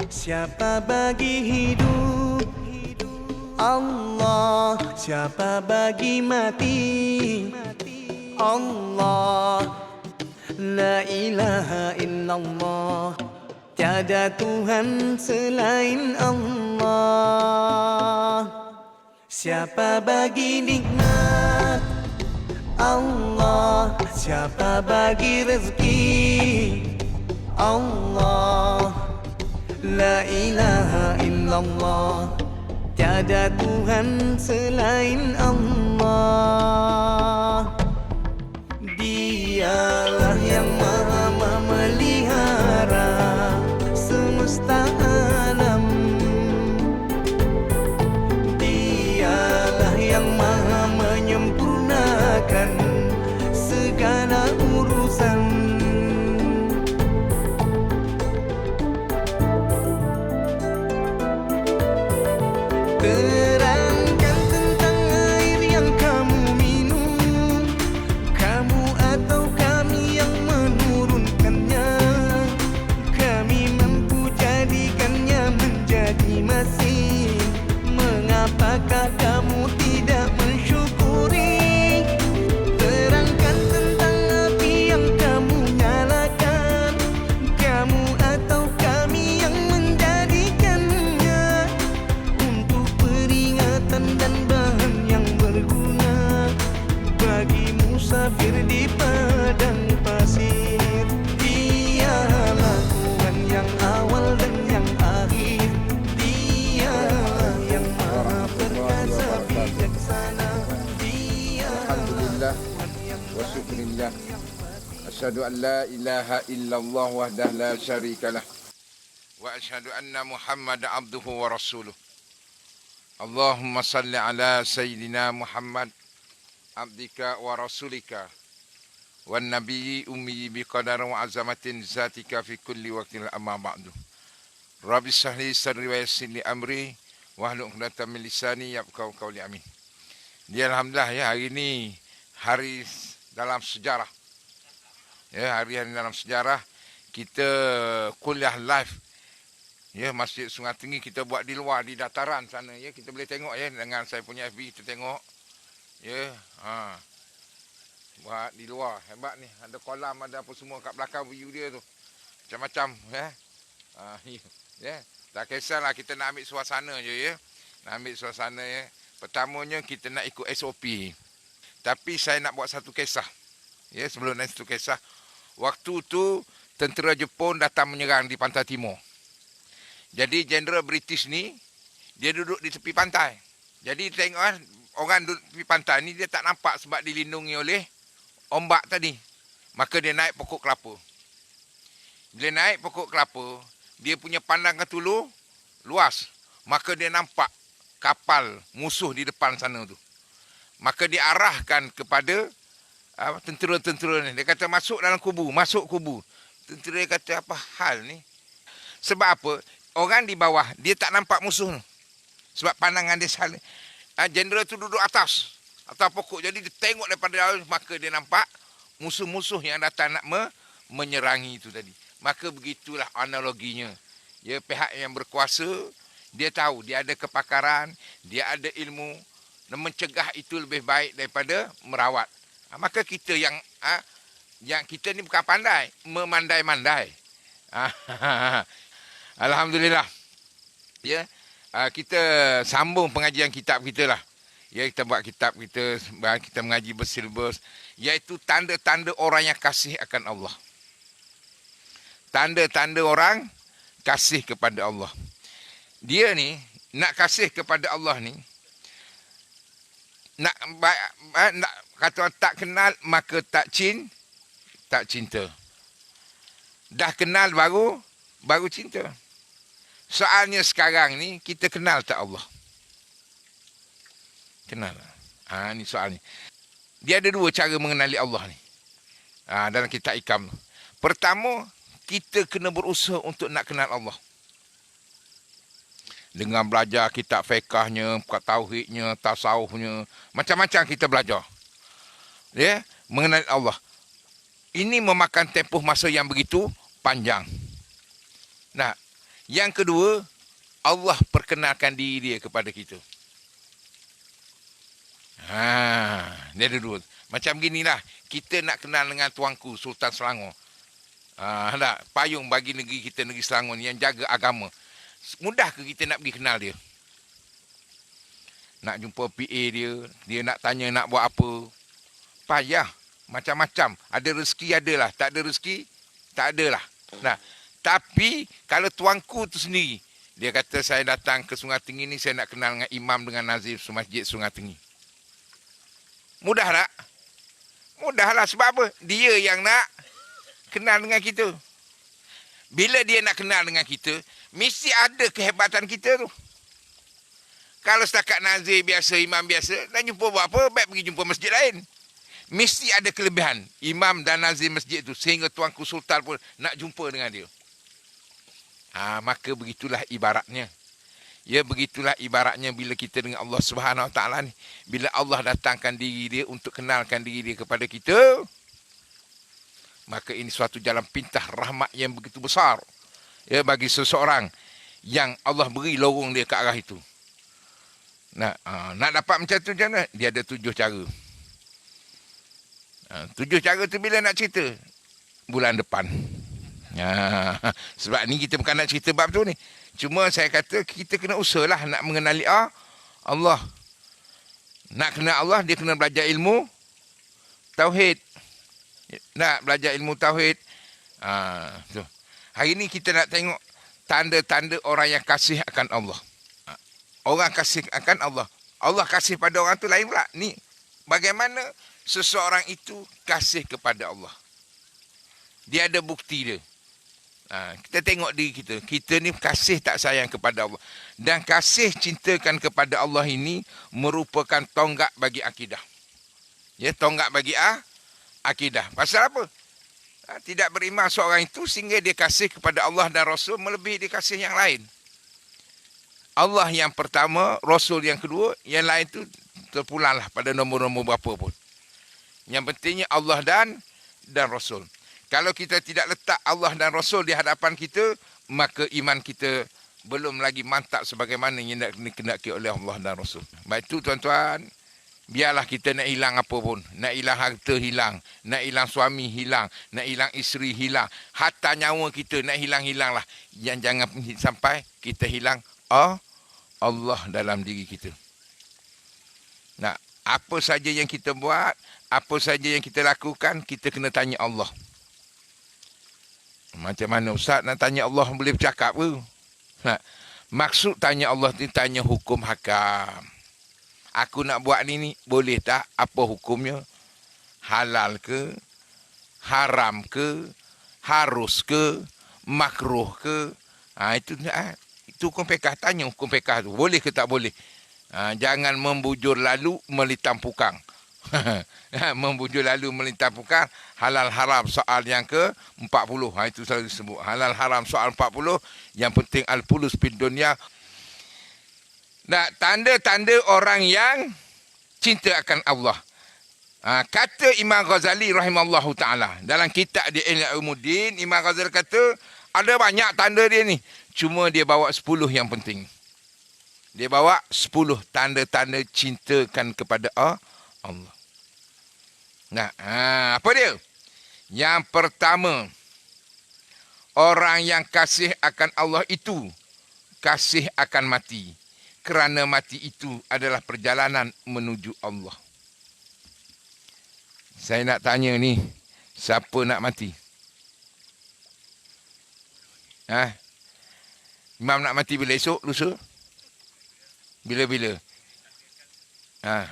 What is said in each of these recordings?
Siapa bagi hidup Allah, siapa bagi mati Allah. La ilaha illallah, tiada Tuhan selain Allah. Siapa bagi nikmat Allah, siapa bagi rezeki Allah. La ilaha illallah, tiada Tuhan selain Allah. Dialah yang maha memelihara semesta alam. Dialah yang maha menyempurnakan segala urusan. Terangkan tentang air yang kamu minum, kamu atau kami yang menurunkannya. Kami mampu jadikannya menjadi mesin. Mengapakah kamu tidak mensyukuri? Terangkan tentang api yang kamu nyalakan, kamu atau kami yang menjadikannya untuk peringatan dan bahan yang berguna bagi musafir di padang pasir. Dialah Tuhan yang awal dan yang akhir. Dialah yang maha perkasa bijaksana. Alhamdulillah wa syukurillah. Asyhadu an la ilaha illallah wahdah la syarikalah. Wa asyhadu anna Muhammad abduhu wa rasuluh. Allahumma salli ala Sayyidina Muhammad abdika wa rasulika wan nabiyyi ummi biqadar wa azamatin zatika fi kulli waqtin amma ba'du. Rabbi shrah li sadri wa yassir li amri wahlul 'uqdatam min lisani yafqahu qawli. Amin. Ya, alhamdulillah ya, hari ini hari dalam sejarah. Ya, hari dalam sejarah kita kuliah live. Ya, Masjid Sungai Tinggi kita buat di luar, di dataran sana ya. Kita boleh tengok ya dengan saya punya FB kita tengok. Ya, buat di luar. Hebat ni. Ada kolam, ada apa semua kat belakang view dia tu. Macam-macam ya. Ya. Tak kisahlah, kita nak ambil suasana je ya. Nak ambil suasana ya. Pertamanya kita nak ikut SOP. Tapi saya nak buat satu kisah. Ya, sebelum nak satu kisah. Waktu tu tentera Jepun datang menyerang di pantai timur. Jadi Jenderal British ni dia duduk di tepi pantai. Jadi tengok orang duduk tepi pantai ni dia tak nampak sebab dilindungi oleh ombak tadi. Maka dia naik pokok kelapa. Bila naik pokok kelapa, dia punya pandangan tulu luas. Maka dia nampak kapal musuh di depan sana tu. Maka dia arahkan kepada tentera-tentera ni. Dia kata masuk dalam kubu, masuk kubu. Tentera dia kata apa hal ni? Sebab apa? Orang di bawah dia tak nampak musuh tu. Sebab pandangan dia salah. Jenderal tu duduk atas pokok. Jadi dia tengok daripada jauh, maka dia nampak musuh-musuh yang datang nak menyerangi itu tadi. Maka begitulah analoginya. Ya, pihak yang berkuasa dia tahu, dia ada kepakaran, dia ada ilmu, dan mencegah itu lebih baik daripada merawat. Maka kita yang kita ni bukan pandai, memandai-mandai. Alhamdulillah. Ya, kita sambung pengajian kitab kita lah. Ya, kita buat kitab kita mengaji bersilbus, iaitu tanda-tanda orang yang kasih akan Allah. Tanda-tanda orang kasih kepada Allah. Dia ni nak kasih kepada Allah ni, nak kata tak kenal maka tak cinta. Dah kenal baru cinta. Soalnya sekarang ni kita kenal tak Allah? Kenal. Ni soalnya. Dia ada dua cara mengenali Allah ni. Dalam kitab Ikam. Pertama, kita kena berusaha untuk nak kenal Allah. Dengan belajar kitab fiqahnya, tauhidnya, tasawufnya, macam-macam kita belajar. Ya, mengenali Allah. Ini memakan tempoh masa yang begitu panjang. Nah, Yang kedua, Allah perkenalkan diri dia kepada kita. Dia ada dua. Macam ginilah, kita nak kenal dengan tuanku Sultan Selangor. Payung bagi negeri kita, negeri Selangor ni, yang jaga agama. Mudah ke kita nak pergi kenal dia? Nak jumpa PA dia nak tanya nak buat apa. Payah, macam-macam. Ada rezeki adalah, tak ada rezeki tak adalah. Nah, tapi kalau tuanku tu sendiri, dia kata saya datang ke Sungai Tinggi ni, saya nak kenal dengan imam dengan nazir Masjid Sungai Tinggi. Mudah tak? Mudahlah, sebab apa? Dia yang nak kenal dengan kita. Bila dia nak kenal dengan kita, mesti ada kehebatan kita tu. Kalau setakat nazir biasa, imam biasa, nak jumpa buat apa? Baik pergi jumpa masjid lain. Mesti ada kelebihan imam dan nazir masjid tu, sehingga tuanku sultan pun nak jumpa dengan dia. Maka begitulah ibaratnya. Ya, begitulah ibaratnya bila kita dengan Allah Subhanahu Wa Taala ni. Bila Allah datangkan diri dia untuk kenalkan diri dia kepada kita, maka ini suatu jalan pintas rahmat yang begitu besar. Ya, bagi seseorang yang Allah beri lorong dia ke arah itu. Nak dapat macam tu macam mana? Dia ada 7 cara. 7 cara tu bila nak cerita? Bulan depan. Sebab ni kita bukan nak cerita bab tu ni. Cuma saya kata kita kena usahalah nak mengenali Allah. Nak kenal Allah, dia kena belajar ilmu tauhid. Nak belajar ilmu tauhid. Tu. Hari ni kita nak tengok tanda-tanda orang yang kasih akan Allah. Orang kasih akan Allah. Allah kasih pada orang tu lain pula. Ni bagaimana seseorang itu kasih kepada Allah. Dia ada bukti dia. Kita tengok diri kita. Kita ni kasih tak sayang kepada Allah. Dan kasih cintakan kepada Allah ini merupakan tonggak bagi akidah. Ya, tonggak bagi akidah. Pasal apa? Tidak beriman seorang itu sehingga dia kasih kepada Allah dan Rasul melebihi dia kasih yang lain. Allah yang pertama, Rasul yang kedua, yang lain tu terpulanglah pada nombor-nombor berapa pun. Yang pentingnya Allah dan Rasul. Kalau kita tidak letak Allah dan Rasul di hadapan kita, maka iman kita belum lagi mantap sebagaimana yang dikehendaki oleh Allah dan Rasul. Baik itu tuan-tuan, biarlah kita nak hilang apa pun. Nak hilang harta hilang, nak hilang suami hilang, nak hilang isteri hilang. Hatta nyawa kita nak hilang-hilanglah. Yang jangan sampai kita hilang Allah dalam diri kita. Nah, apa saja yang kita buat, apa saja yang kita lakukan, kita kena tanya Allah. Macam mana Ustaz nak tanya Allah boleh bercakap ke? Maksud tanya Allah ni tanya hukum hakam. Aku nak buat ni boleh tak? Apa hukumnya? Halal ke? Haram ke? Harus ke? Makruh ke? Itu hukum fiqh. Tanya hukum fiqh tu. Boleh ke tak boleh? Jangan membujur lalu melintang pukang. Membujur lalu melintang pukang. Halal haram soal yang ke-40. Itu selalu disebut. Halal haram soal 40. Yang penting al-pulus fid dunya. Tanda-tanda orang yang cinta akan Allah. Kata Imam Ghazali rahimallahu ta'ala. Dalam kitab dia Ihya Ulumuddin, Imam Ghazali kata, ada banyak tanda dia ni. Cuma dia bawa 10 yang penting. Dia bawa 10 tanda-tanda cintakan kepada Allah. Apa dia? Yang pertama, orang yang kasih akan Allah itu kasih akan mati. Kerana mati itu adalah perjalanan menuju Allah. Saya nak tanya ni, siapa nak mati? Imam nak mati bila esok, lusa? Bila-bila?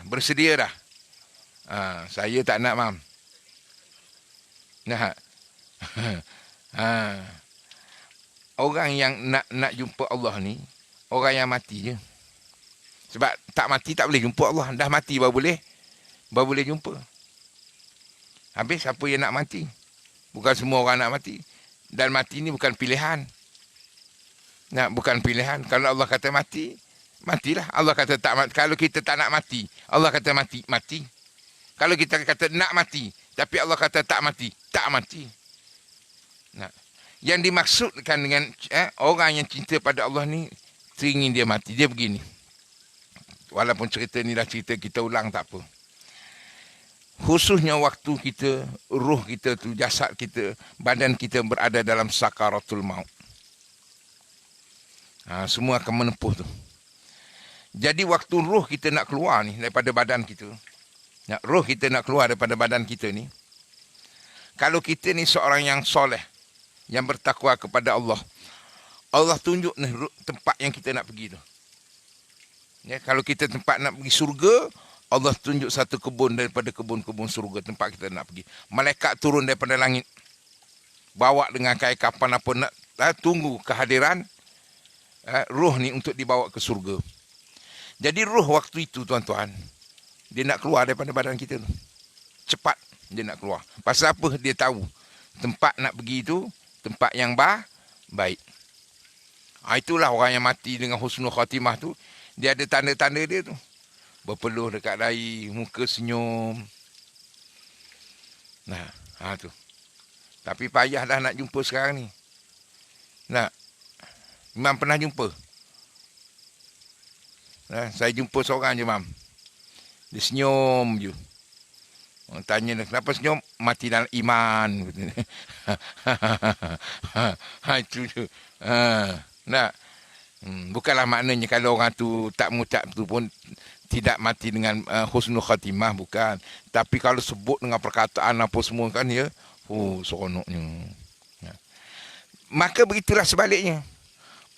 Bersedia dah? Saya tak nak, Mam. Orang yang nak jumpa Allah ni, orang yang mati je. Sebab tak mati tak boleh jumpa Allah. Dah mati baru boleh jumpa. Habis siapa yang nak mati? Bukan semua orang nak mati. Dan mati ni bukan pilihan. Bukan pilihan. Kalau Allah kata mati, matilah. Allah kata tak mati. Kalau kita tak nak mati, Allah kata mati, mati. Kalau kita kata nak mati, tapi Allah kata tak mati, tak mati. Yang dimaksudkan dengan orang yang cinta pada Allah ni, teringin dia mati. Dia begini. Walaupun cerita ni dah cerita, kita ulang tak apa. Khususnya waktu kita, ruh kita tu, jasad kita, badan kita berada dalam sakaratul maut. Semua akan menempuh tu. Jadi waktu ruh kita nak keluar ni daripada badan kita, ruh kita nak keluar daripada badan kita ni, kalau kita ni seorang yang soleh, yang bertakwa kepada Allah, Allah tunjuk ni tempat yang kita nak pergi tu. Ya, kalau kita tempat nak pergi surga, Allah tunjuk satu kebun daripada kebun-kebun surga tempat kita nak pergi. Malaikat turun daripada langit, bawa dengan kain kapan apa nak, tunggu kehadiran ruh ni untuk dibawa ke surga. Jadi ruh waktu itu, tuan-tuan, dia nak keluar daripada badan kita tu. Cepat dia nak keluar. Pasal apa? Dia tahu tempat nak pergi itu tempat yang baik. Itulah orang yang mati dengan husnul khatimah tu, dia ada tanda-tanda dia tu. Berpeluh dekat dahi, muka senyum. Tu. Tapi payah dah nak jumpa sekarang ni. Imam pernah jumpa? Saya jumpa seorang je, Mam. Dia senyum je. Orang tanya dia, kenapa senyum? Mati dalam iman. Itu je. Bukanlah maknanya kalau orang tu tak mengucap tu pun tidak mati dengan husnul khatimah, bukan. Tapi kalau sebut dengan perkataan apa semua kan, ya, seronoknya. Maka begitulah sebaliknya.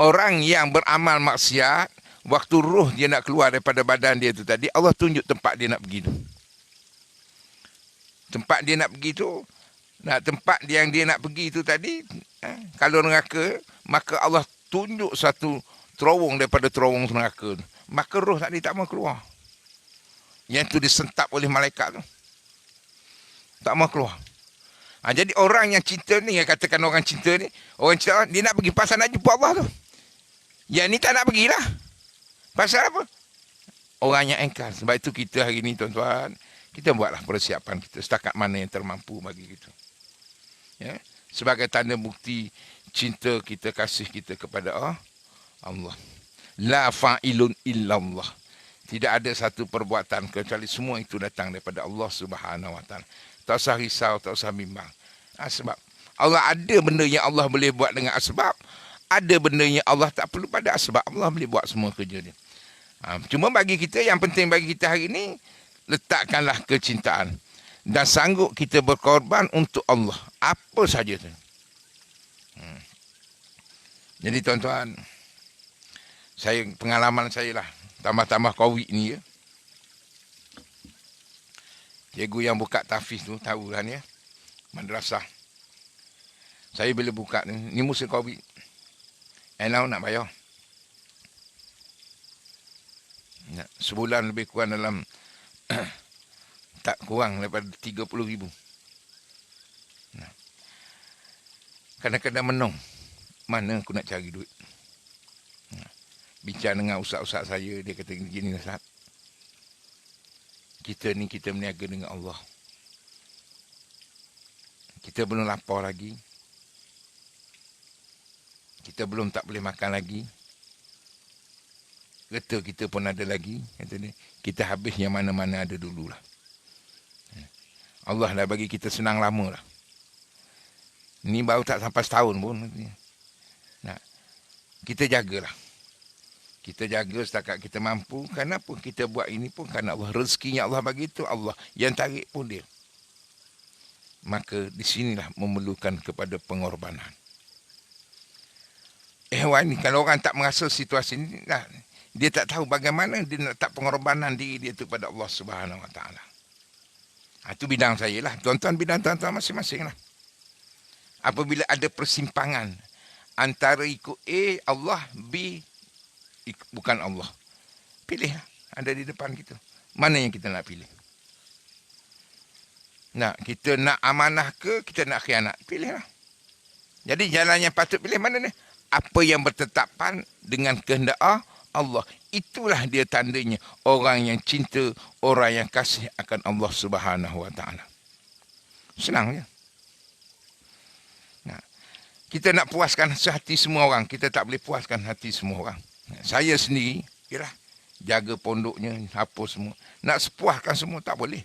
Orang yang beramal maksiat, waktu ruh dia nak keluar daripada badan dia tu tadi, Allah tunjuk tempat dia nak pergi tu. Tempat dia nak pergi tu, tempat yang dia nak pergi tu tadi, kalau neraka, maka Allah tunjuk satu terowong daripada terowong neraka tu. Maka roh tadi tak mau keluar. Yang tu disentap oleh malaikat tu. Tak mau keluar. Jadi orang yang cinta ni, yang katakan orang cinta ni, orang cinta, dia nak pergi pasal nak jumpa Allah tu. Yang ni tak nak pergilah. Pasal apa? Orang yang engkar. Sebab itu kita hari ni, tuan-tuan, kita buatlah persiapan kita setakat mana yang termampu bagi kita. Ya? Sebagai tanda bukti cinta kita, kasih kita kepada Allah. La fa'ilun illallah. Tidak ada satu perbuatan kecuali semua itu datang daripada Allah Subhanahu Wa Taala. Tak usah risau, tak usah bimbang. Sebab Allah ada benda yang Allah boleh buat dengan asbab. Ada benda yang Allah tak perlu pada asbab. Allah boleh buat semua kerja dia. Cuma bagi kita, yang penting bagi kita hari ini, letakkanlah kecintaan. Dan sanggup kita berkorban untuk Allah. Apa saja tu. Jadi tuan-tuan, pengalaman saya lah, tambah-tambah COVID ni, ya. Cikgu yang buka tahfiz tu, tahu kan, ya. Madrasah. Saya bila buka ni musim COVID. Now nak bayar. Sebulan lebih kurang dalam tak kurang daripada 30,000. Kadang-kadang menung. Mana aku nak cari duit? Bincang dengan ustaz-ustaz saya, dia kata gini, Ustaz. Kita ni, kita berniaga dengan Allah. Kita belum lapar lagi. Kita belum tak boleh makan lagi. Getah kita pun ada lagi. Kata dia, kita habis yang mana-mana ada dululah. Allah dah bagi kita senang lama lah. Ni baru tak sampai setahun pun. Kita jagalah. Kita jaga setakat kita mampu. Kenapa kita buat ini pun? Kerana Allah. Rezekinya Allah bagi itu Allah. Yang tarik pun dia. Maka di sinilah memerlukan kepada pengorbanan. Ni kalau orang tak merasa situasi ini, dia tak tahu bagaimana dia nak letak pengorbanan diri dia itu kepada Allah Subhanahu Wa Taala. Itu bidang saya lah. Tuan-tuan, bidang tuan-tuan masing-masing lah. Apabila ada persimpangan antara ikut A, Allah, B, bukan Allah. Pilih lah. Ada di depan kita. Mana yang kita nak pilih? Kita nak amanah ke, kita nak khianat? Pilih lah. Jadi jalan yang patut pilih mana ni? Apa yang bertetapan dengan kehendak Allah. Itulah dia tandanya orang yang cinta, orang yang kasih akan Allah Subhanahu Wa Taala. Senang je. Kita nak puaskan hati semua orang, kita tak boleh puaskan hati semua orang. Saya sendiri, yalah, jaga pondoknya, apa semua. Nak sepuaskan semua tak boleh.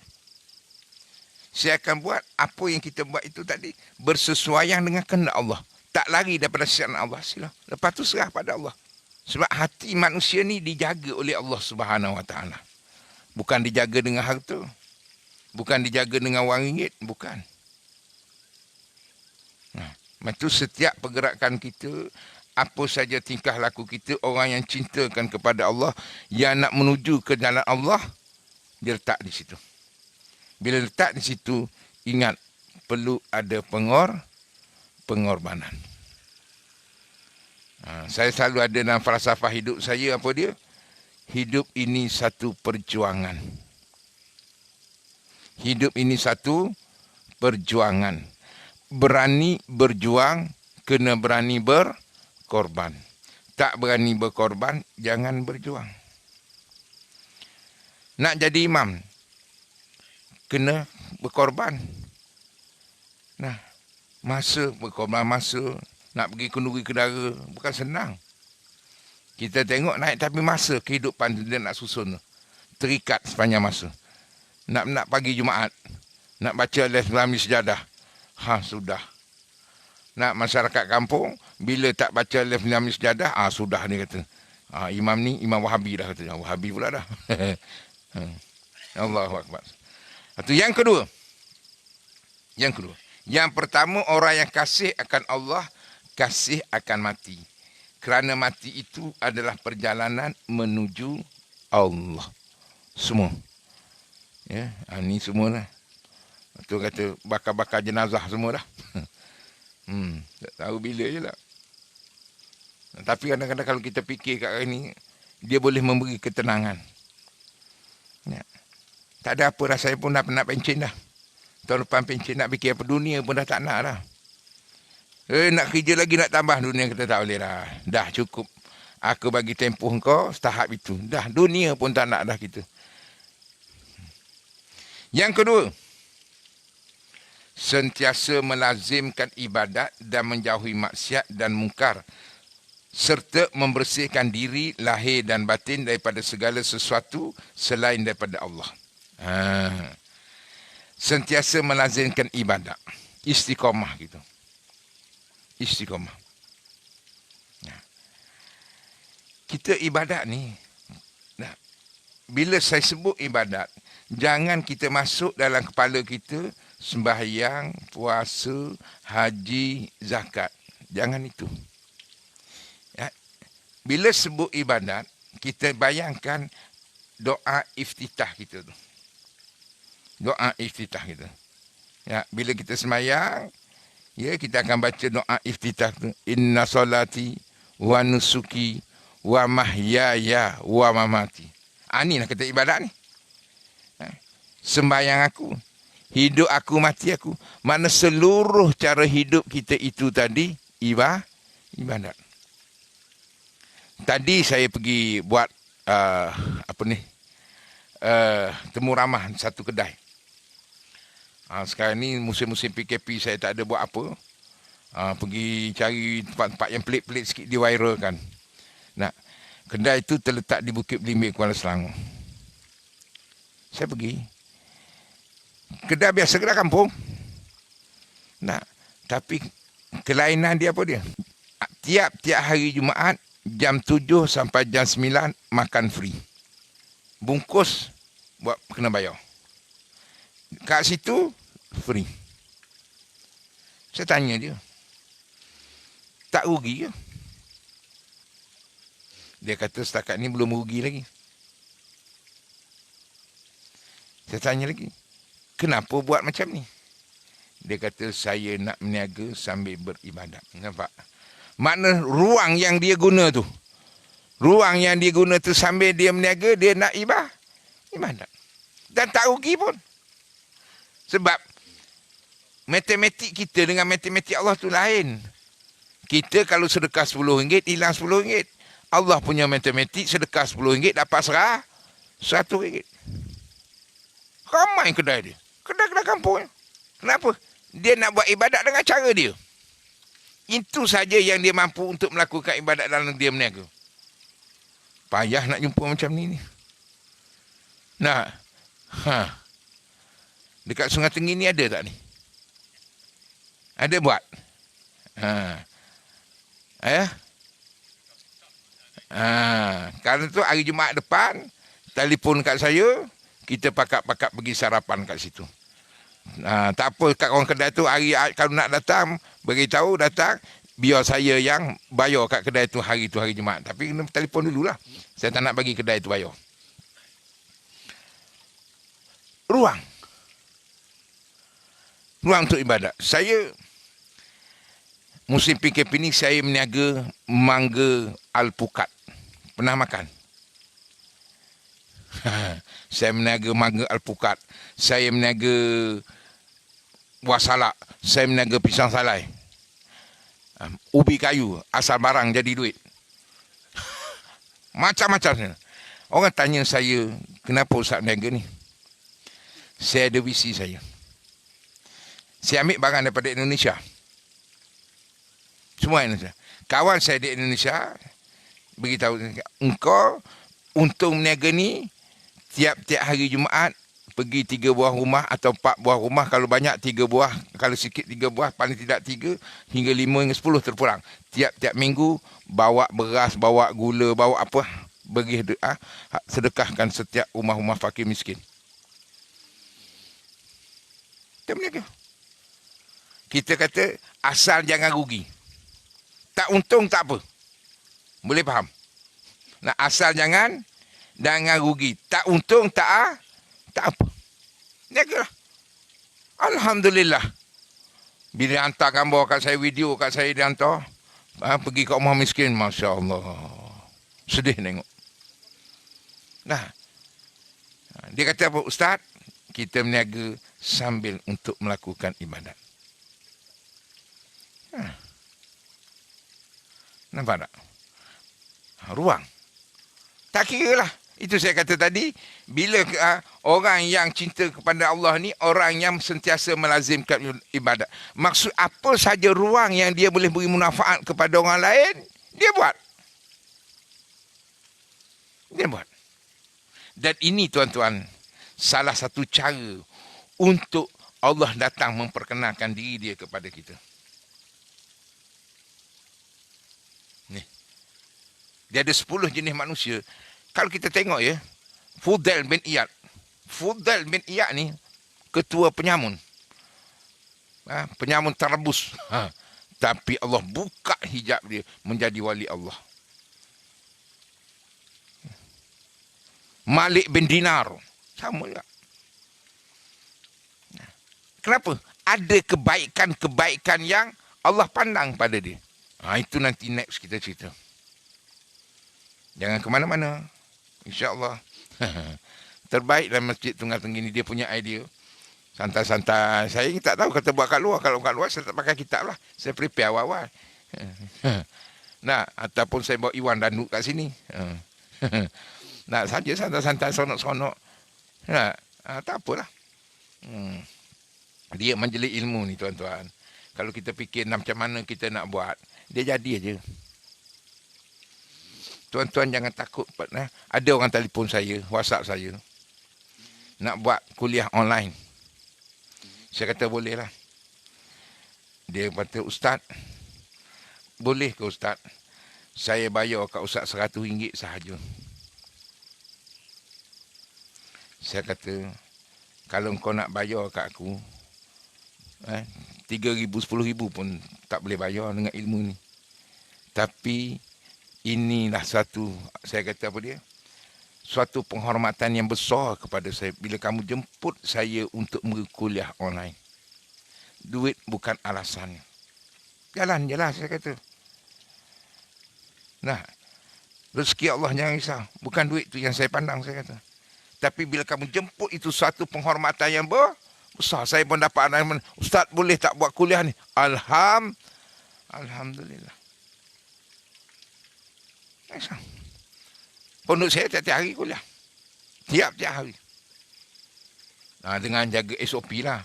Saya akan buat apa yang kita buat itu tadi bersesuaian dengan kehendak Allah. Tak lari daripada syariat Allah. Sila. Lepas tu serah pada Allah. Sebab hati manusia ni dijaga oleh Allah Subhanahu Wa Taala. Bukan dijaga dengan harta. Bukan dijaga dengan wang ringgit. Bukan. Itu setiap pergerakan kita, apa saja tingkah laku kita, orang yang cintakan kepada Allah, yang nak menuju ke jalan Allah, dia letak di situ. Bila letak di situ, ingat, perlu ada pengorbanan. Saya selalu ada dalam falsafah hidup saya, apa dia? Hidup ini satu perjuangan. Hidup ini satu perjuangan. Berani berjuang, kena berani berkorban. Tak berani berkorban, jangan berjuang. Nak jadi imam, kena berkorban. Nah, berkorban masa, nak pergi kenduri kendara, bukan senang. Kita tengok naik tapi masa kehidupan dia nak susun tu. Terikat sepanjang masa. Nak pagi Jumaat, nak baca les Islami sejadah. Sudah. Nak masyarakat kampung, bila tak baca les Islami sejadah, sudah dia kata. Imam ni, Imam Wahabi dah kata. Wahabi pula dah. Allahu Akbar. Itu yang kedua. Yang pertama, orang yang kasih akan Allah, kasih akan mati. Kerana mati itu adalah perjalanan menuju Allah. Semua. Ya, ini semua dah. Tu kata bakar-bakar jenazah semua dah. Tak tahu bila je lah. Tapi kadang-kadang kalau kita fikir kat hari ni, dia boleh memberi ketenangan. Ya. Tak ada apa dah, saya pun dah nak pencen dah. Tahun depan pencen nak fikir apa, dunia pun dah tak nak dah. Nak kerja lagi nak tambah dunia, kita tak boleh dah. Dah cukup. Aku bagi tempoh kau setahap itu. Dah dunia pun tak nak dah kita. Yang kedua, sentiasa melazimkan ibadat dan menjauhi maksiat dan mungkar, serta membersihkan diri, lahir dan batin daripada segala sesuatu selain daripada Allah. Sentiasa melazimkan ibadat. Istiqamah gitu. Istiqamah. Kita ibadat ni, bila saya sebut ibadat, jangan kita masuk dalam kepala kita sembahyang, puasa, haji, zakat. Jangan itu. Ya. Bila sebut ibadat, kita bayangkan doa iftitah kita tu. Doa iftitah kita. Ya, bila kita sembahyang, ya, kita akan baca doa iftitah tu. Inna solati wa nusuki wa mahyaya wa mamati. Inilah kata ibadat ni. Sembahyang aku, hidup aku, mati aku. Mana seluruh cara hidup kita itu tadi ibadat. Tadi saya pergi buat temu ramah satu kedai. Sekarang ni musim-musim PKP saya tak ada buat apa. Pergi cari tempat-tempat yang pelik-pelik sikit diviralkan. Nah, kedai itu terletak di Bukit Belimbing, Kuala Selangor. Saya pergi. Kedai biasa, kedai kampung. Nah, tapi kelainan dia apa dia? Tiap-tiap hari Jumaat, jam 7 sampai jam 9, makan free. Bungkus, buat kena bayar. Kat situ, free. Saya tanya dia, tak rugi ke? Dia kata setakat ni belum rugi lagi. Saya tanya lagi, kenapa buat macam ni? Dia kata, saya nak meniaga sambil beribadat. Nampak? Makna ruang yang dia guna tu. Ruang yang dia guna tu sambil dia meniaga, dia nak ibadat. Dan tak rugi pun. Sebab matematik kita dengan matematik Allah tu lain. Kita kalau sedekah RM10, hilang RM10. Allah punya matematik, sedekah RM10, dapat RM100. Ramai kedai dia. Kedai-kedai kampung. Kenapa? Dia nak buat ibadat dengan cara dia. Itu saja yang dia mampu untuk melakukan ibadat dalam dia berniaga. Payah nak jumpa macam ni. Nah, dekat Sungai Tenggin ni ada tak ni? Ada buat? Kerana tu hari Jumaat depan, telefon kat saya, kita pakat-pakat pergi sarapan kat situ. Tak apa kat orang kedai tu, kalau nak datang, beritahu datang, biar saya yang bayar kat kedai tu hari Jumaat. Tapi kena telefon dululah. Saya tak nak bagi kedai tu bayar. Ruang untuk ibadat. Saya musim PKP ni saya meniaga mangga alpukat. Pernah makan? Saya meniaga mangga alpukat. Saya meniaga buah salak. Saya meniaga pisang salai. Ubi kayu, asal barang jadi duit. Macam-macam. Orang tanya saya, kenapa Ustaz meniaga ni? Saya ada visi saya. Saya ambil barang daripada Indonesia. Semua Indonesia. Kawan saya di Indonesia beritahu, engkau untuk meniaga ni, tiap-tiap hari Jumaat pergi 3 buah rumah atau 4 buah rumah. Kalau banyak 3 buah, kalau sikit 3 buah, paling tidak 3 hingga 5 hingga 10 terpulang. Tiap-tiap minggu bawa beras, bawa gula, bawa apa, bagi sedekahkan setiap rumah-rumah fakir miskin. Kita meniaga. Kita kata asal jangan rugi. Tak untung tak apa. Boleh faham? Nah, asal jangan rugi. Tak untung tak apa. Niagalah. Alhamdulillah. Bila hantar gambar kat saya, video kat saya, dia hantar. Pergi ke rumah miskin. Masya Allah. Sedih tengok. Nah. Dia kata apa? Ustaz, kita meniaga sambil untuk melakukan ibadat. Nampak tak? Ruang. Tak kira lah. Itu saya kata tadi, bila orang yang cinta kepada Allah ni, orang yang sentiasa melazimkan ibadat. Maksud apa saja ruang yang dia boleh beri manfaat kepada orang lain, dia buat. Dia buat. Dan ini tuan-tuan, salah satu cara untuk Allah datang memperkenalkan diri dia kepada kita. Dia ada 10 jenis manusia. Kalau kita tengok ya, Fudail bin Iyad. Fudail bin Iyad ni ketua penyamun. Penyamun terebus. Tapi Allah buka hijab dia menjadi wali Allah. Malik bin Dinar. Sama juga. Kenapa? Ada kebaikan-kebaikan yang Allah pandang pada dia. Itu nanti next kita cerita. Jangan ke mana-mana. InsyaAllah. Terbaik dalam Masjid Tunggal Tinggi ni, dia punya idea. Santai-santai. Saya tak tahu kata buat kat luar. Kalau kat luar saya tak pakai kitab lah. Saya prepare awal-awal. Nah, ataupun saya bawa Iwan dan Nuk kat sini. Nah, saja santai-santai, sonok-sonok. Nah, tak apalah. Dia menjelik ilmu ni tuan-tuan. Kalau kita fikir macam mana kita nak buat, dia jadi aja. Tuan-tuan jangan takut. Ada orang telefon saya, WhatsApp saya. Nak buat kuliah online. Saya kata boleh lah. Dia kata, Ustaz, boleh ke Ustaz? Saya bayar kat Ustaz RM100 sahaja. Saya kata, kalau kau nak bayar kat aku, 3,000, 10,000 pun tak boleh bayar dengan ilmu ni. Tapi inilah satu, saya kata apa dia, suatu penghormatan yang besar kepada saya bila kamu jemput saya untuk berkuliah online. Duit bukan alasan. Jalan je lah, saya kata. Nah, rezeki Allah jangan risau. Bukan duit tu yang saya pandang, saya kata. Tapi bila kamu jemput, itu suatu penghormatan yang besar. Saya pun dapat anak, Ustaz boleh tak buat kuliah ni? Alhamdulillah. Pondok saya tiap-tiap hari kuliah. Tiap-tiap hari. Dengan jaga SOP lah.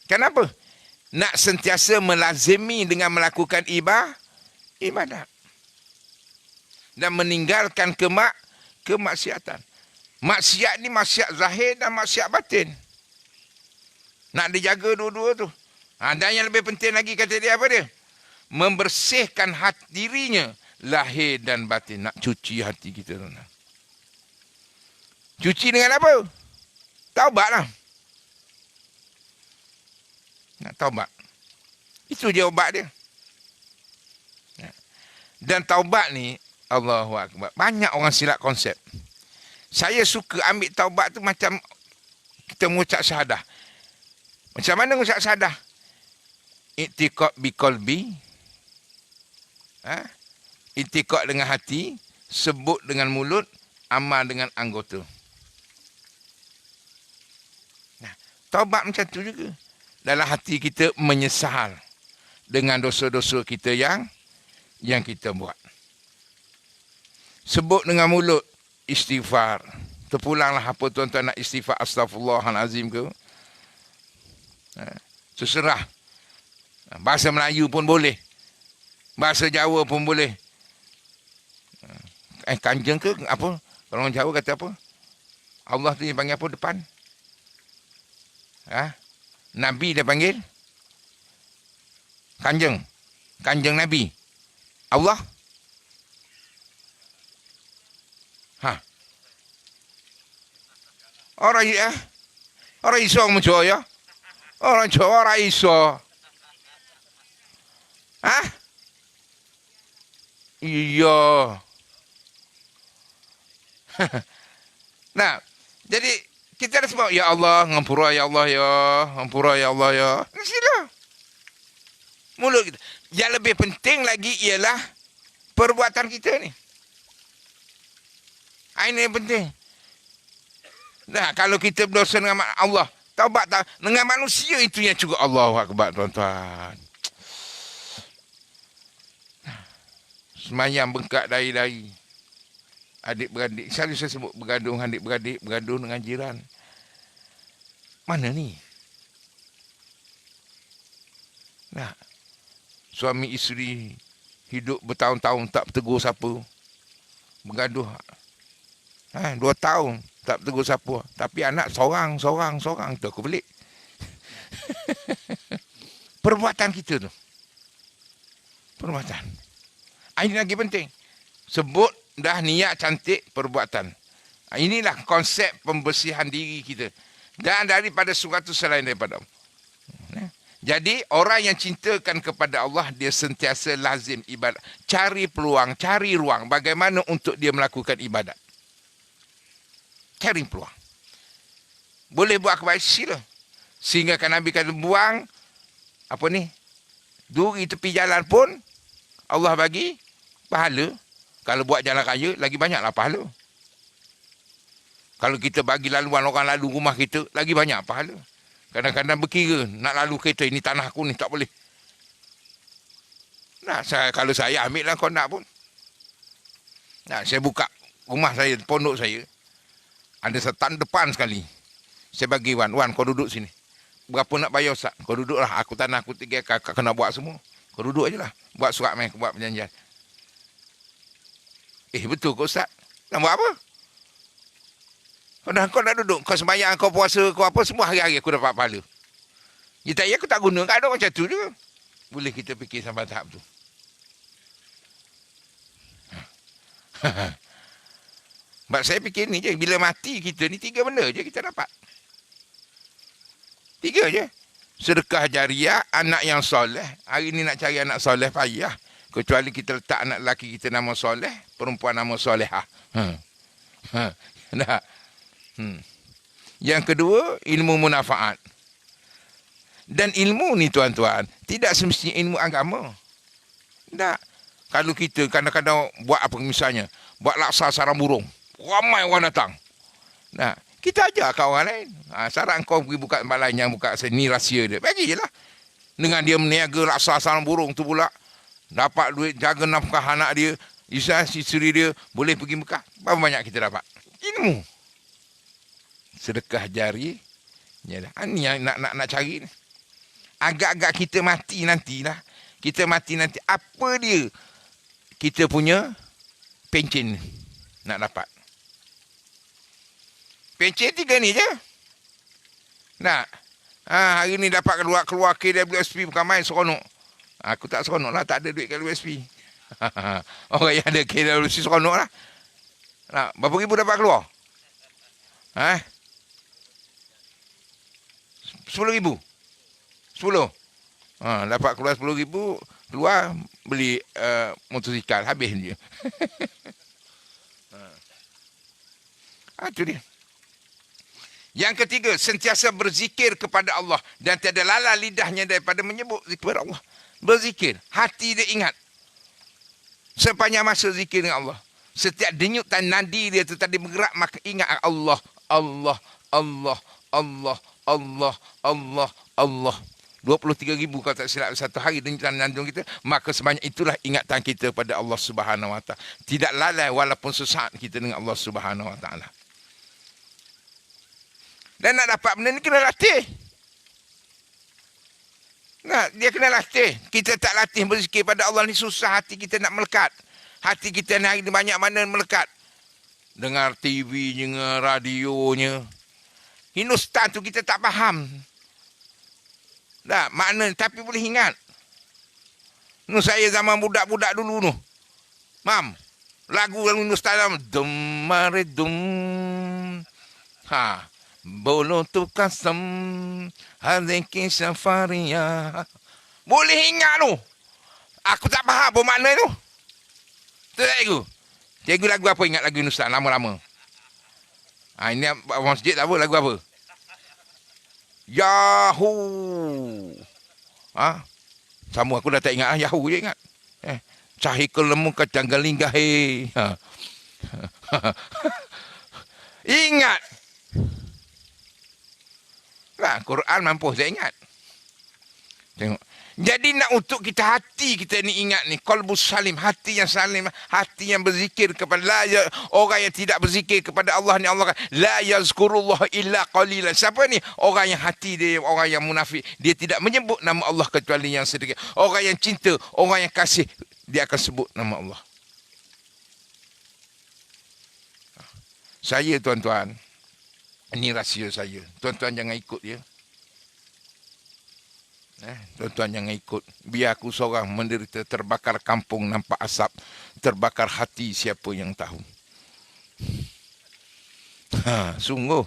Kenapa? nak sentiasa melazimi dengan melakukan ibadat. Dan meninggalkan kemaksiatan. Maksiat ni maksiat zahir dan maksiat batin. Nak dijaga dua-dua tu. Dan yang lebih penting lagi kata dia apa dia? Membersihkan hati dirinya, lahir dan batin. Nak cuci hati kita. Cuci dengan apa? Taubatlah. Nak taubat. Itu je ubat dia. Dan taubat ni, Allahu Akbar. Banyak orang silap konsep. Saya suka ambil taubat tu macam kita mengucap syahadah. Macam mana mengucap syahadah? I'tiqad biqalbi. I'tiqad dengan hati, sebut dengan mulut, amal dengan anggota. Nah, taubat macam tu juga. Dalam hati kita menyesal dengan dosa-dosa kita yang kita buat. Sebut dengan mulut, istighfar. Terpulanglah apa tuan-tuan nak istighfar astaghfirullahalazim ke. Terserah. Bahasa Melayu pun boleh. Bahasa Jawa pun boleh. Kanjeng ke apa? Kalau orang Jawa kata apa? Allah tu dia panggil apa depan? Nabi dia panggil Kanjeng. Kanjeng Nabi. Allah. Orang iso macam ya. Orang Jawa orang iso. Iya. Nah, jadi kita ada sebab, ya Allah, ngampura ya Allah ya, ngampura ya Allah ya. Sila. Mulut kita. Yang lebih penting lagi ialah perbuatan kita ni. Ini yang penting. Nah, kalau kita berdosa dengan Allah, taubat dengan manusia itu yang juga Allahu Akbar, tuan-tuan. Semayang bengkak dahi-dahi. Adik-beradik. Selalu saya sebut bergaduh dengan adik-beradik, bergaduh dengan jiran. Mana ni? Nah, suami isteri hidup bertahun-tahun tak bertegur siapa. Bergaduh. 2 tahun tak bertegur siapa. Tapi anak sorang. Tu aku pelik. Perbuatan kita tu. Perbuatan. Ini lagi penting. Sebut dah niat cantik perbuatan. Inilah konsep pembersihan diri kita. Dan daripada sesuatu selain daripada Allah. Jadi orang yang cintakan kepada Allah, dia sentiasa lazim ibadat. Cari peluang, cari ruang bagaimana untuk dia melakukan ibadat. Cari peluang. Boleh buat kebaikan, sila. Sehingga kan Nabi kata buang apa ni? Duri tepi jalan pun Allah bagi pahala. Kalau buat jalan raya, lagi banyaklah pahala. Kalau kita bagi laluan orang lalu rumah kita, lagi banyak pahala. Kadang-kadang berkira, nak lalu kereta, ini tanah aku ni, tak boleh. Nah, kalau saya ambil lah, kau nak pun. Nah, saya buka rumah saya, pondok saya. Ada setan depan sekali. Saya bagi Wan, kau duduk sini. Berapa nak bayar Ustaz? Kau duduklah, aku tanah aku 3 kakak kena buat semua. Kau duduk aje lah. Buat surat main, buat perjanjian. Betul kau Ustaz? Nak buat apa? Kau nak duduk, kau sembahyang, kau puasa, kau apa, semua hari-hari aku dapat pahala. Ya tak, aku tak guna, kan ada macam tu juga. Boleh kita fikir sampai tahap tu. Sebab saya fikir ni je, bila mati kita ni 3 benda je kita dapat. 3 je. Sedekah jariah, anak yang soleh. Hari ni nak cari anak soleh payah. Kecuali kita letak anak lelaki kita nama soleh, perempuan nama solehah. Nah. Yang kedua, ilmu munafaat. Dan ilmu ni tuan-tuan, tidak semestinya ilmu agama. Tak. Kalau kita kadang-kadang buat apa misalnya, buat laksa sarang burung. Ramai orang datang. Nah, kita ajar kat orang lain. Saran kau pergi buka tempat lain yang buka ni rahsia dia. Bagi je lah. Dengan dia meniaga laksa sarang burung tu pula, dapat duit, jaga nafkah anak dia, isteri dia, boleh pergi Mekah. Berapa banyak kita dapat? Ilmu. Sedekah jari. Yalah. Ini yang nak cari ni. agak-agak kita mati nantilah. Kita mati nanti. Apa dia kita punya pencen nak dapat? Pencen 3 ni je. Nak. Hari ni dapat keluar KWSP bukan main seronok. Aku tak seronok lah. Tak ada duit KWSP. Orang yang ada KWSP seronok lah. Nak. Berapa ribu dapat keluar? 10 ribu. 10. Dapat keluar 10 ribu. Keluar beli motosikal. Habis dia. Itu dia. Yang ketiga, sentiasa berzikir kepada Allah dan tiada lala lidahnya daripada menyebut kepada Allah. Berzikir, hati dia ingat. Sepanjang masa zikir dengan Allah. Setiap denyutan nadi dia tu tadi bergerak, maka ingat Allah, Allah, Allah, Allah, Allah, Allah, Allah. 23,000 kalau tak silap satu hari denyutan nandung kita, maka sebanyak itulah ingatan kita pada Allah Subhanahu Wa Taala. Tidak lalai walaupun sesaat kita dengan Allah Subhanahu Wa Taala. Dan nak dapat benda ni kena latih. Nah, dia kena latih. Kita tak latih berzikir pada Allah ni susah hati kita nak melekat. Hati kita ni hari ni banyak mana melekat. Dengar TV, dengar radionya. Hindustan tu kita tak faham. Tak, makna tapi boleh ingat. Nu saya zaman budak-budak dulu nu. Mam, lagu Hindustan dum mare dum. Bolo tu kasam haziki safaria. Boleh ingat tu. Aku tak faham apa makna tu. Tu cikgu. Cikgu lagu apa ingat lagu Hindustan lama-lama? Ini orang masjid tak apa lagu apa? Yahoo. Sama aku dah tak ingat Yahoo je ingat. Cahikul lemu kacang galing gahe. Ingat. Lah, Quran mampu saya ingat. Tengok. Jadi nak untuk kita hati kita ni ingat ni. Qalbus salim. Hati yang salim. Hati yang berzikir kepada orang yang tidak berzikir kepada Allah ni. Allah kata, la yazkurullah illa qalilan. Siapa ni? Orang yang hati dia, orang yang munafik. Dia tidak menyebut nama Allah kecuali yang sedikit. Orang yang cinta, orang yang kasih. Dia akan sebut nama Allah. Saya tuan-tuan. Ini rahsia saya. Tuan-tuan jangan ikut dia. Tuan-tuan jangan ikut. Biar aku seorang menderita terbakar kampung nampak asap. Terbakar hati siapa yang tahu. Sungguh.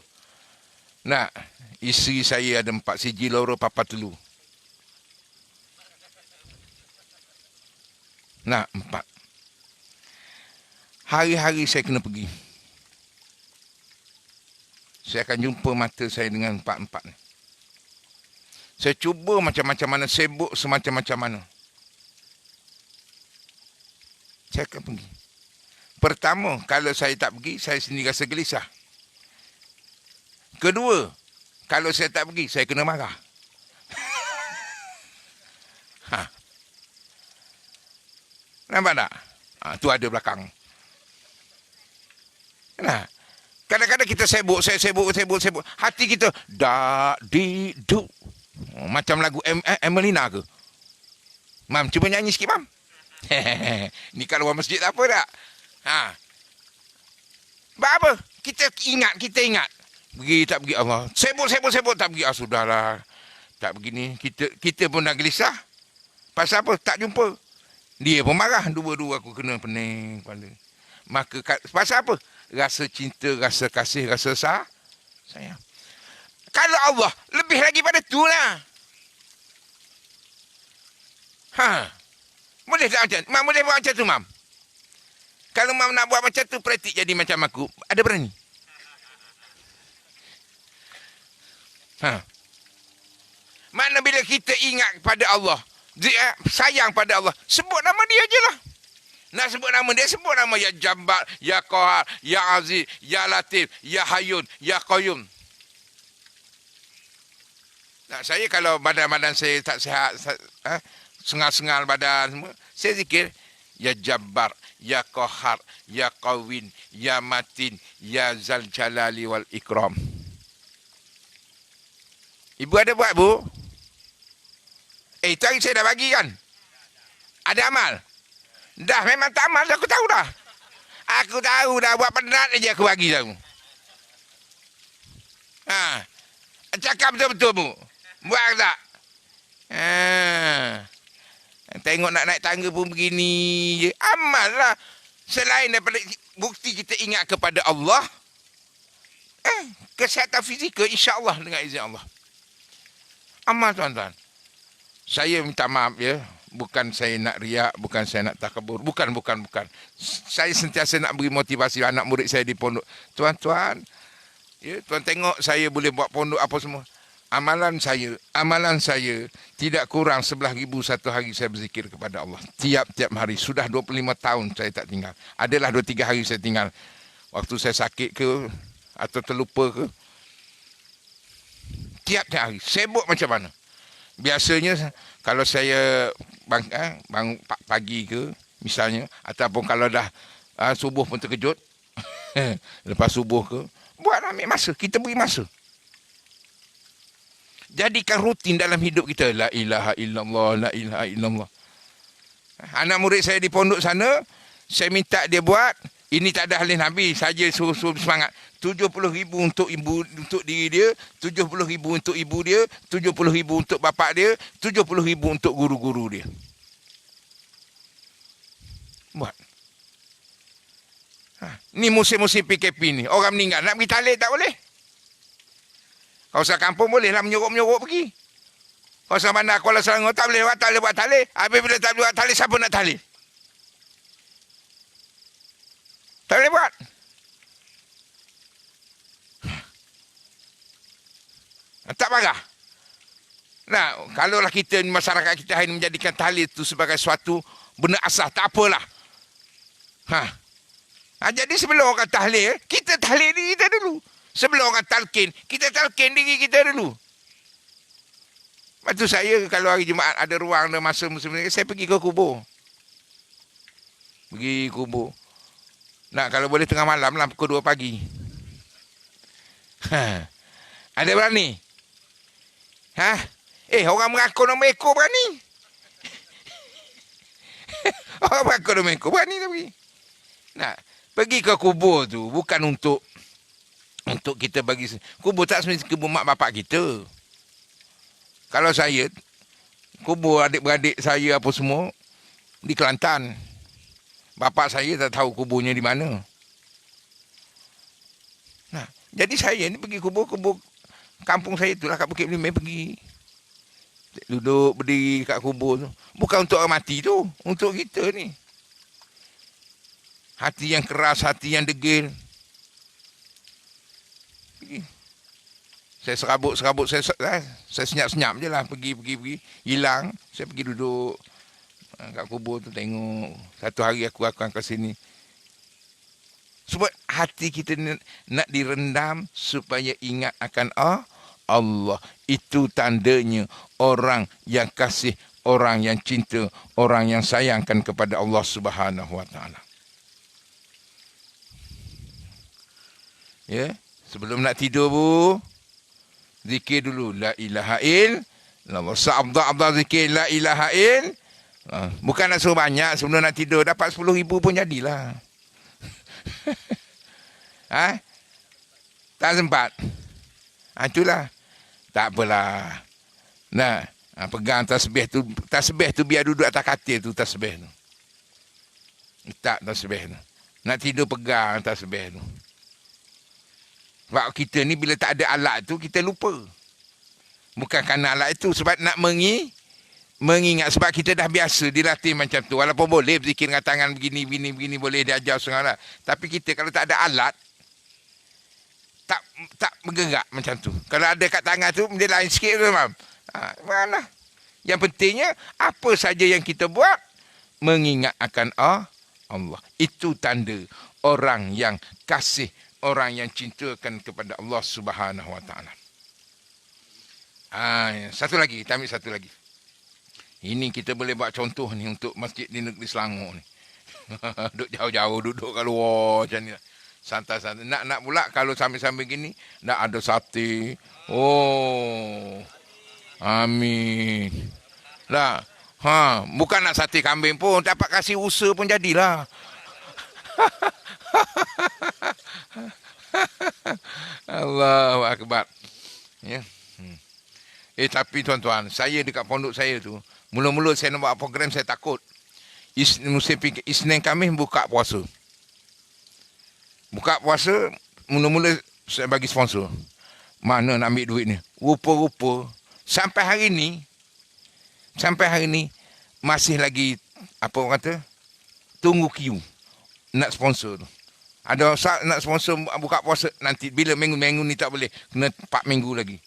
Nak, isteri saya ada 4 siji loro papa telu. Nak, 4. Hari-hari saya kena pergi. Saya akan jumpa mata saya dengan 4-4 ni. Saya cuba macam-macam mana, sibuk semacam-macam mana. Saya akan pergi. Pertama, kalau saya tak pergi, saya sendiri rasa gelisah. Kedua, kalau saya tak pergi, saya kena marah. Nampak tak? Tu ada belakang. Nah. Kadang-kadang kita sibuk. Hati kita dak di du. Macam lagu Emelina ke? Mam, cuba nyanyi sikit, Mam. Ni kalau orang masjid tak apa tak? Sebab apa? Kita ingat. Pergi tak pergi Allah. Sibuk tak pergi. Sudahlah. Tak begini. Kita pun dah gelisah. Pasal apa? Tak jumpa. Dia pun marah. Dua-dua aku kena pening kepala. Maka pasal apa? Rasa cinta, rasa kasih, rasa sayang. Kalau Allah, lebih lagi pada tu lah. Boleh tak macam tu? Mam, boleh buat macam tu, Mam? Kalau Mam nak buat macam tu, praktik jadi macam aku. Ada berani? Mana bila kita ingat kepada Allah, sayang pada Allah, sebut nama dia je lah. Nak sebut nama dia, sebut nama Ya Jabbar, Ya Qahar, Ya Aziz, Ya Latif, Ya Hayyun, Ya Qayyum. Nah, saya kalau badan-badan saya tak sihat, sengal-sengal badan semua, saya zikir Ya Jabbar, Ya Qahar, Ya Qawin, Ya Matin, Ya Zal Jalali wal Ikram. Ibu ada buat, Bu? Itu hari saya dah bagi kan? Ada amal? Dah memang tak amal, aku tahu dah. Aku tahu dah, buat penat aja aku bagi tahu. Cakap betul-betul bu. Buat tak? Tengok nak naik tangga pun begini je. Amal lah. Selain daripada bukti kita ingat kepada Allah, kesihatan fizikal insya-Allah dengan izin Allah. Amal tuan-tuan. Saya minta maaf ya. Bukan saya nak riak, bukan saya nak takabur. Bukan. Saya sentiasa nak beri motivasi anak murid saya di pondok. Tuan-tuan, ya, tuan tengok saya boleh buat pondok apa semua. Amalan saya tidak kurang 11,000 satu hari saya berzikir kepada Allah. Tiap-tiap hari. Sudah 25 tahun saya tak tinggal. Adalah 2-3 hari saya tinggal. Waktu saya sakit ke, atau terlupa ke. Tiap-tiap hari. Sibuk macam mana. Biasanya kalau saya bangun pagi ke, misalnya. Ataupun kalau dah subuh pun terkejut. Lepas subuh ke. Buat ambil masa. Kita beri masa. Jadikan rutin dalam hidup kita. La ilaha illallah, la ilaha illallah. Anak murid saya di pondok sana, saya minta dia buat, ini tak ada hadis Nabi, saja suruh semangat. 70,000 untuk ibu, untuk diri dia, 70,000 untuk ibu dia, 70,000 untuk bapak dia, 70,000 untuk guru-guru dia. Buat. Ni musim-musim PKP ni. Orang meninggal, nak pergi talib tak boleh. Kawasan kampung bolehlah menyorok-menyorok pergi. Kawasan bandar Kuala Selangor tak boleh buat talib. Habis bila tak boleh buat talib, siapa nak talib? Tak boleh buat. Tak marah. Nah, kalaulah kita, masyarakat kita hari ini menjadikan tahlil itu sebagai suatu benda asah, tak apalah. Jadi sebelum orang tahlil, kita tahlil diri kita dulu. Sebelum orang talqin, kita talqin diri kita dulu. Lepas tu saya kalau hari Jumaat ada ruang, ada masa musim ni, saya pergi ke kubur. Pergi kubur. Nak kalau boleh tengah malam lah, pukul 2 pagi. Ada berani? Orang merakon nombor ekor berani. Orang merakon nombor ekor berani tak pergi. Nak pergi ke kubur tu bukan untuk kita bagi. Kubur tak semestinya kubur mak bapak kita. Kalau saya, kubur adik-beradik saya apa semua di Kelantan. Bapak saya tak tahu kuburnya di mana. Nah, jadi saya ni pergi kubur kampung saya itulah kat Bukit Belimai pergi. Duduk berdiri kat kubur tu. Bukan untuk orang mati tu, untuk kita ni. Hati yang keras, hati yang degil. Saya serabut, saya senyap-senyap je lah. Pergi. Hilang. Saya pergi duduk kat kubur tu tengok. Satu hari aku akan ke sini. Sebab hati kita nak direndam supaya ingat akan Allah. Itu tandanya orang yang kasih, orang yang cinta, orang yang sayangkan kepada Allah Subhanahu Wa Taala. Ya, sebelum nak tidur bu, zikir dulu la ilaha illallah. Seabda-abda zikir la ilaha illallah. Bukan nak suruh banyak, sebelum nak tidur dapat 10,000 pun jadilah. Tak sempat. Itulah. Tak apalah. Nah, pegang tasbih tu. Tasbih tu biar duduk atas katil tu tasbih tu. Letak tasbih tu. Nak tidur pegang tasbih tu. Sebab kita ni bila tak ada alat tu, kita lupa. Bukan kerana alat itu. Sebab nak mengingat. Sebab kita dah biasa dilatih macam tu. Walaupun boleh berzikir dengan tangan begini, boleh diajar setengah. Tapi kita kalau tak ada alat, tak bergerak macam tu. Kalau ada kat tangan tu, dia lain sikit tu, Mam. Mana? Yang pentingnya, apa saja yang kita buat, mengingat akan Allah. Itu tanda orang yang kasih, orang yang cintakan kepada Allah Subhanahu Wa Taala. Satu lagi, kita ambil satu lagi. Ini kita boleh buat contoh ni untuk masjid di negeri Selangor ni. Duduk jauh-jauh, duduk kat luar macam ni. Santai-santai. Nak pula kalau sambil-sambil gini, nak ada sate. Oh. Amin. Lah. Bukan nak sate kambing pun, dapat kasih usaha pun jadilah. Allahu akbar. Ya. Tapi tuan-tuan, saya dekat pondok saya tu, mula-mula saya nak buat program saya takut. Musim Isnin Khamis buka puasa. Buka puasa, mula-mula saya bagi sponsor. Mana nak ambil duit ni? Rupa-rupa sampai hari ni masih lagi apa orang kata? Tunggu queue nak sponsor tu. Ada nak sponsor buka puasa nanti bila minggu ni tak boleh, kena 4 minggu lagi.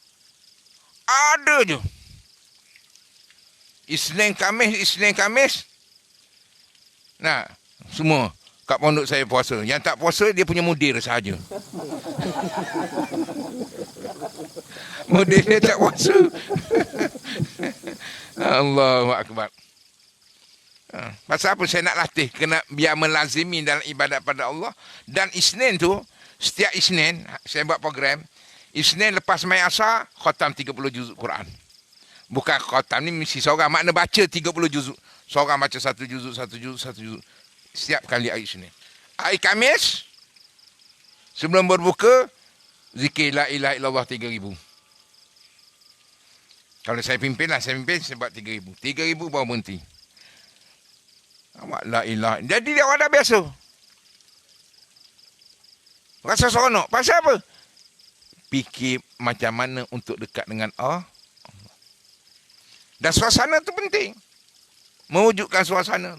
Ada je. Isnin Khamis. Nah, semua kat pondok saya puasa. Yang tak puasa dia punya mudir sahaja. Mudir dia tak puasa. Allahu akbar. Pasal apa saya nak latih? Kena biar melazimi dalam ibadat pada Allah. Dan Isnin tu, setiap Isnin, saya buat program. Isnin lepas main asar, khatam 30 juzuk Quran. Bukan khatam ni mesti seorang. Makna baca 30 juzuk. Seorang baca 1 juzuk. Setiap kali hari Isnin. Hari Khamis, sebelum berbuka, zikir la ilaha illallah 3,000. Kalau saya pimpin, saya buat 3,000. 3,000 baru berhenti. La ilaha. Jadi dia orang dah biasa. Rasa seronok. Pasal apa? Fikir macam mana untuk dekat dengan Allah. Dan suasana tu penting. Mewujudkan suasana.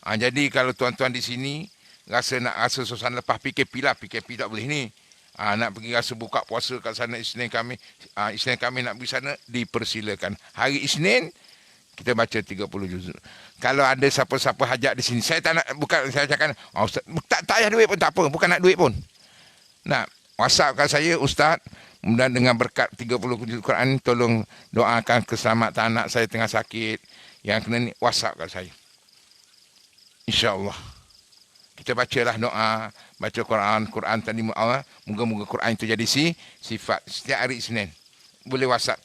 Jadi kalau tuan-tuan di sini rasa suasana lepas PKP lah. PKP tak boleh ni. Nak pergi rasa buka puasa kat sana Isnin Khamis. Isnin Khamis nak pergi sana, dipersilakan. Hari Isnin, kita baca 30 juzuk. Kalau ada siapa-siapa hajat di sini, saya tak nak, bukan saya cakap, Ustaz, tak payah duit pun tak apa. Bukan nak duit pun. Nak WhatsApp kat saya, Ustaz, mudah dengan berkat 30 juzuk Quran, tolong doakan keselamatan anak saya tengah sakit. Yang kena ni, WhatsApp kat saya. InsyaAllah. Kita bacalah doa, baca Quran tadi Allah, moga-moga Quran itu jadi sifat setiap hari Isnin. Boleh WhatsApp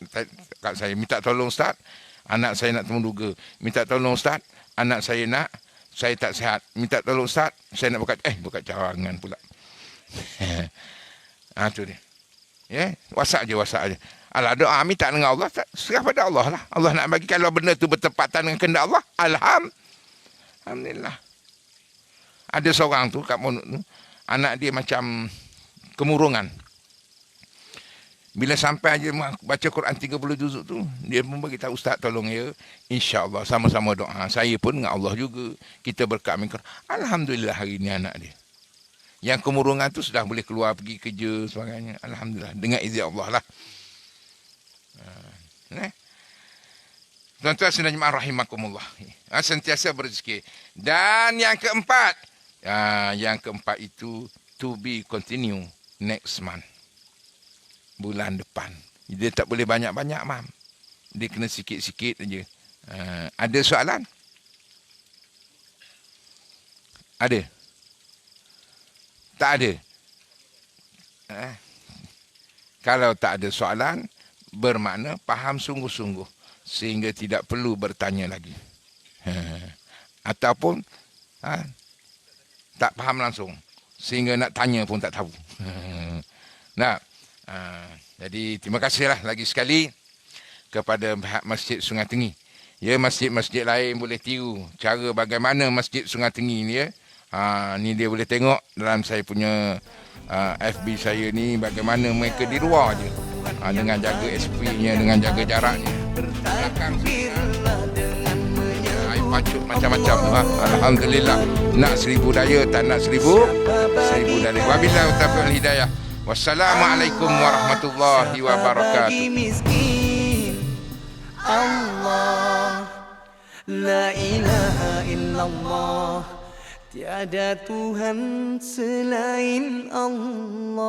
kat saya, minta tolong Ustaz, anak saya nak temu duga. Minta tolong Ustaz, anak saya tak sihat. Minta tolong Ustaz, saya nak buka cawangan pula. Tu dia. Ya, WhatsApp je. Alah, doa minta dengan Allah, serah pada Allah lah. Allah nak bagi, kalau benda tu bertepatan dengan kehendak Allah, alhamdulillah. Ada seorang tu kat pondok tu, anak dia macam kemurungan. Bila sampai aja baca Quran 30 juzuk tu, dia pun bagi tahu, Ustaz tolong ya, insya-Allah sama-sama doa. Saya pun dengan Allah juga, kita berkat min Quran. Alhamdulillah hari ni anak dia. Yang kemurungan tu sudah boleh keluar pergi kerja sebagainya. Alhamdulillah, dengan izin Allah lah. Tuan-tuan sedang jemaah rahimakumullah. Sentiasa berzikir. Dan yang keempat itu to be continue next month. Bulan depan. Dia tak boleh banyak-banyak, Mam. Dia kena sikit-sikit aja. Ada soalan? Ada? Tak ada? Kalau tak ada soalan, bermakna faham sungguh-sungguh. Sehingga tidak perlu bertanya lagi. Ataupun tak faham langsung. Sehingga nak tanya pun tak tahu. Jadi terima kasihlah lagi sekali kepada pihak Masjid Sungai Tengi. Ya, masjid-masjid lain boleh tiru cara bagaimana Masjid Sungai Tengi ni ya. Ni dia boleh tengok dalam saya punya FB saya ni bagaimana mereka di luar je. Dengan jaga SP-nya, dengan jaga jaraknya. Belakang pacut macam-macam. Alhamdulillah. Nak 1000 daya, tak nak 1000 daya. Wabillahi taufiq wal hidayah. Wassalamualaikum warahmatullahi wabarakatuh. Allah, la ilaha illallah, tiada Tuhan selain Allah.